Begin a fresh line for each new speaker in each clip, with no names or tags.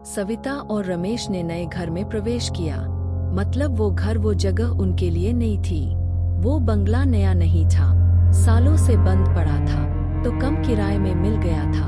सविता और रमेश ने नए घर में प्रवेश किया। मतलब वो घर, वो जगह उनके लिए नई थी। वो बंगला नया नहीं था, सालों से बंद पड़ा था, तो कम किराए में मिल गया था।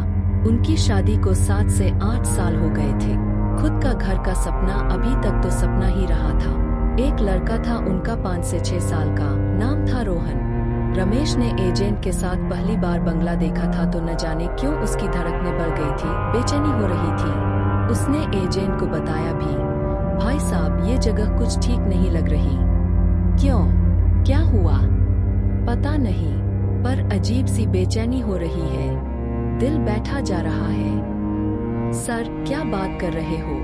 उनकी शादी को 7 से 8 साल हो गए थे। खुद का घर का सपना अभी तक तो सपना ही रहा था। एक लड़का था उनका 5 से 6 साल का, नाम था रोहन। रमेश ने एजेंट के साथ पहली बार बंगला देखा था तो न जाने क्यों उसकी धड़कनें बढ़ गई थी, बेचैनी हो रही थी। उसने एजेंट को बताया भी, भाई साहब ये जगह कुछ ठीक नहीं लग रही। क्यों, क्या हुआ? पता नहीं, पर अजीब सी बेचैनी हो रही है, दिल बैठा जा रहा है। सर क्या बात कर रहे हो,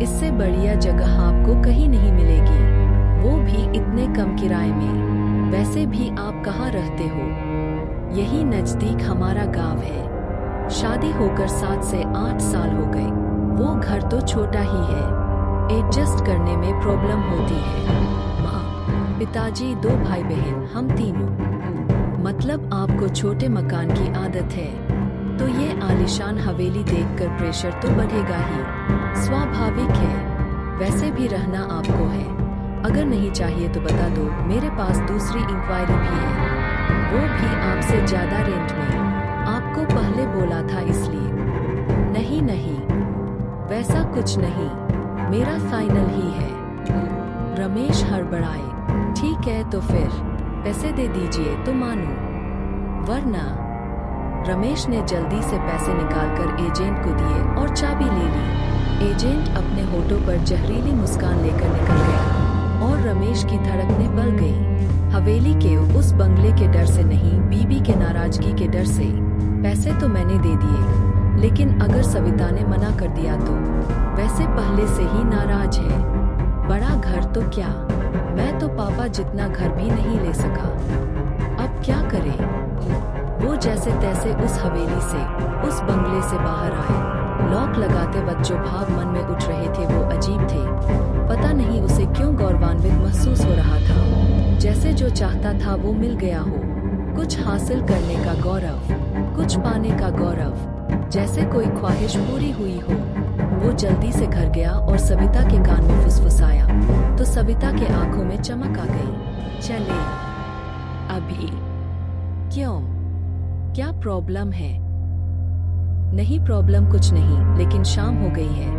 इससे बढ़िया जगह आपको कहीं नहीं मिलेगी, वो भी इतने कम किराए में। वैसे भी आप कहाँ रहते हो? यही नजदीक हमारा गांव है। शादी होकर 7 से 8 साल हो गए। वो घर तो छोटा ही है, एडजस्ट करने में प्रॉब्लम होती है। माँ, पिताजी, 2 भाई बहन, हम तीनों। मतलब आपको छोटे मकान की आदत है, तो ये आलीशान हवेली देखकर प्रेशर तो बढ़ेगा ही, स्वाभाविक है। वैसे भी रहना आपको है, अगर नहीं चाहिए तो बता दो, मेरे पास दूसरी इंक्वायरी भी है, वो भी आपसे ज्यादा रेंट में। आपको पहले बोला था इसलिए। नहीं नहीं, वैसा कुछ नहीं, मेरा फाइनल ही है। रमेश हड़बड़ाए। ठीक है तो फिर पैसे दे दीजिए तो मानो, वरना। रमेश ने जल्दी से पैसे निकालकर एजेंट को दिए और चाबी ले ली। एजेंट अपने होठों पर जहरीली मुस्कान लेकर निकल गया और रमेश की धड़कनें बढ़ गई। हवेली के उस बंगले के डर से नहीं, बीबी के नाराजगी के डर से। पैसे तो मैंने दे दिए, लेकिन अगर सविता ने मना कर दिया तो? वैसे पहले से ही नाराज है। बड़ा घर तो क्या, मैं तो पापा जितना घर भी नहीं ले सका। अब क्या करे? वो जैसे तैसे उस हवेली से, उस बंगले से बाहर आए। लॉक लगाते वक्त जो भाव मन में उठ रहे थे वो अजीब थे। पता नहीं उसे क्यों गौरवान्वित महसूस हो रहा था, जैसे जो चाहता था वो मिल गया हो। कुछ हासिल करने का गौरव, कुछ पाने का गौरव, जैसे कोई ख्वाहिश पूरी हुई हो। वो जल्दी से घर गया और सविता के कान में फुसफुसाया, तो सविता के आंखों में चमक आ गई। चले अभी। क्यों, क्या प्रॉब्लम है? नहीं प्रॉब्लम कुछ नहीं, लेकिन शाम हो गई है,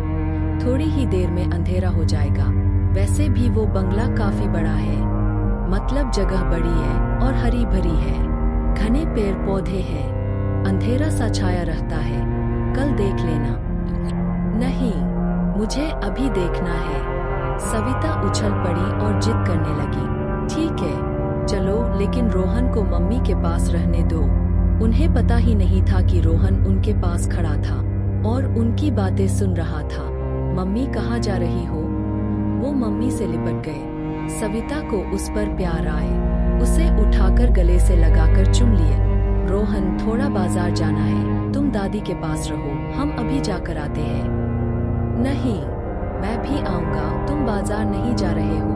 थोड़ी ही देर में अंधेरा हो जाएगा। वैसे भी वो बंगला काफी बड़ा है, मतलब जगह बड़ी है और हरी भरी है, घने पेड़ पौधे हैं, अंधेरा सा छाया रहता है। कल देख लेना। नहीं, मुझे अभी देखना है। सविता उछल पड़ी और जिद करने लगी। ठीक है चलो, लेकिन रोहन को मम्मी के पास रहने दो। उन्हें पता ही नहीं था कि रोहन उनके पास खड़ा था और उनकी बातें सुन रहा था। मम्मी कहाँ जा रही हो? वो मम्मी से लिपट गए। सविता को उस पर प्यार आए, उसे उठाकर गले से लगाकर चुम लिए। रोहन, थोड़ा बाजार जाना है, तुम दादी के पास रहो, हम अभी जाकर आते हैं। नहीं, मैं भी आऊंगा, तुम बाजार नहीं जा रहे हो,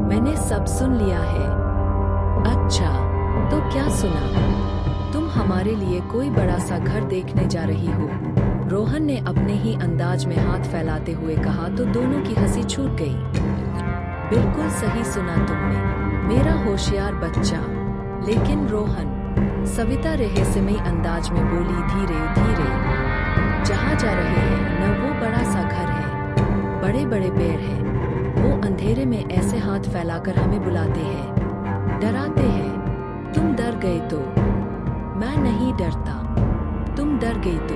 मैंने सब सुन लिया है। अच्छा, तो क्या सुना? तुम हमारे लिए कोई बड़ा सा घर देखने जा रही हो। रोहन ने अपने ही अंदाज में हाथ फैलाते हुए कहा तो दोनों की हंसी छूट गई। बिल्कुल सही सुना तुमने, मेरा होशियार बच्चा। लेकिन रोहन, सविता रहस्यमयी अंदाज में बोली धीरे धीरे। जहाँ जा रहे हैं न वो बड़ा सा घर है, बड़े बड़े पेड़ हैं, वो अंधेरे में ऐसे हाथ फैलाकर हमें बुलाते हैं, डराते हैं। तुम डर गए तो? मैं नहीं डरता, तुम डर गई तो?